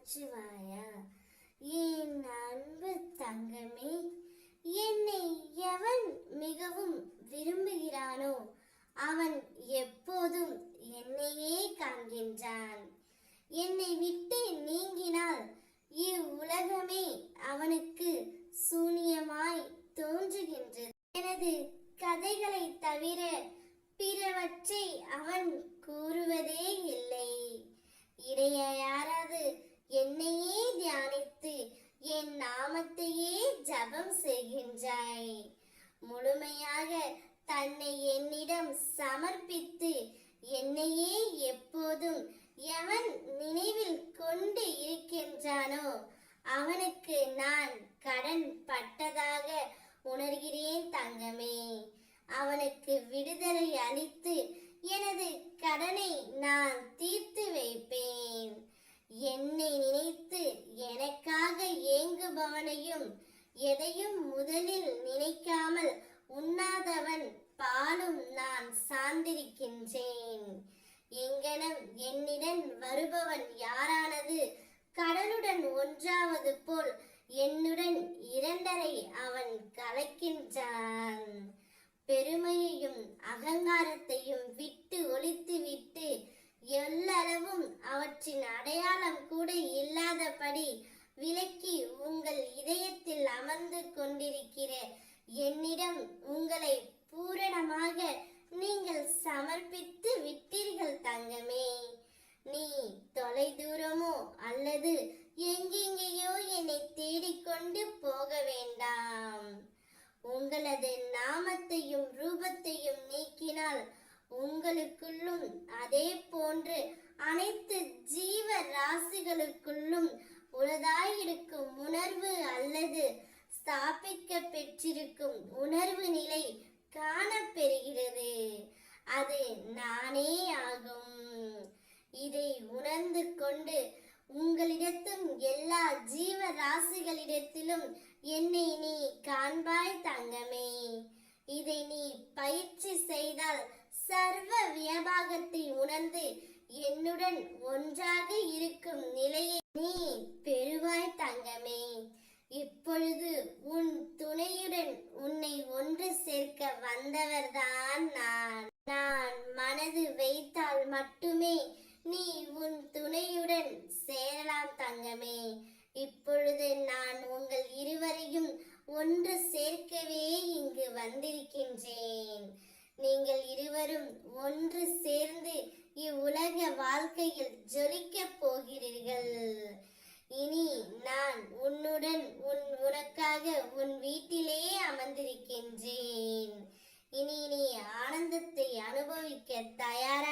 நமச்சிவாயா. என் அன்பு தங்கமே, என்னை எவன் மிகவும் விரும்புகிறானோ அவன் எப்போதும் என்னையே காண்கின்றான். என்னை விட்டு நீங்கினால் இவ்வுலகமே அவனுக்கு சூனியமாய் தோன்றுகின்றது. எனது கதைகளை தவிர பிறவற்றை அவன் கூறுவதே இல்லை. இடையறாது என்னையே தியானித்து என் நாமத்தையே ஜபம் செய்கின்றாய். முழுமையாக தன்னை என்னிடம் சமர்ப்பித்து என்னையே எப்போதும் எவன் நினைவில் கொண்டு இருக்கின்றானோ அவனுக்கு நான் கடன் பட்டதாக உணர்கிறேன் தங்கமே. அவனுக்கு விடுதலை அளித்து எனது கடனை நான் தீர்த்து வைப்பேன். என்னை நினைத்து எனக்காக ஏங்குபவனையும் எதையும் முதலில் நினைக்காமல் உண்ணாதவன் பாலும் நான் சார்ந்திருக்கின்றேன். எங்கனம் என்னிடம் வருபவன் யாரானது கடலுடன் ஒன்றாவது போல் என்னுடன் இரண்டரை அவன் கலக்கின்றான். பெருமையையும் அகங்காரத்தையும் விட்டு ஒழித்து விட்டு எல்லளவும் அவற்றின் அடையாளம் கூட இல்லாதபடி விலக்கி உங்கள் இதயத்தில் அமர்ந்து கொண்டிருக்கிற என்னிடம் உங்களை பூரணமாக நீங்கள் சமர்ப்பித்து விட்டீர்கள் தங்கமே. நீ தொலை தூரமோ அல்லது எங்கெங்கேயோ என்னை தேடிக்கொண்டு போக வேண்டாம். உங்களது நாமத்தையும் ரூபத்தையும் நீக்கினால் உங்களுக்குள்ளும் அதே போன்று அனைத்து ஜீவ ராசிகளுக்குள்ளும் உளதாயிருக்கும் உணர்வு அல்லது ஸ்தாபிக்க பெற்றிருக்கும் உணர்வு நிலை காணப்பெறுகிறது. அது நானே ஆகும். இதை உணர்ந்து கொண்டு உங்களிடத்தும் எல்லா ஜீவ ராசிகளிடத்திலும் என்னை நீ காண்பாய் தங்கமே. இதை நீ பயிற்சி செய்தால் சர்வ வியாபாகத்தை உணர்ந்து என்னுடன் ஒன்றாக இருக்கும் நிலையை நீ பெறுவாய் தங்கமே. இப்பொழுது உன் துணையுடன் உன்னை ஒன்று சேர்க்க வந்தவர்தான் நான் மனது வைத்தால் மட்டுமே நீ உன் துணையுடன் சேரலாம் தங்கமே. இப்பொழுது நான் உங்கள் இருவரையும் ஒன்று சேர்க்கவே இங்கு வந்திருக்கின்றேன். நீங்கள் இருவரும் ஒன்று சேர்ந்து இவ்வுலக வாழ்க்கையில் ஜொலிக்கப் போகிறீர்கள். இனி நான் உன்னுடன் உனக்காக உன் வீட்டிலே அமர்ந்திருக்கின்றேன். இனி நீ ஆனந்தத்தை அனுபவிக்க தயாரா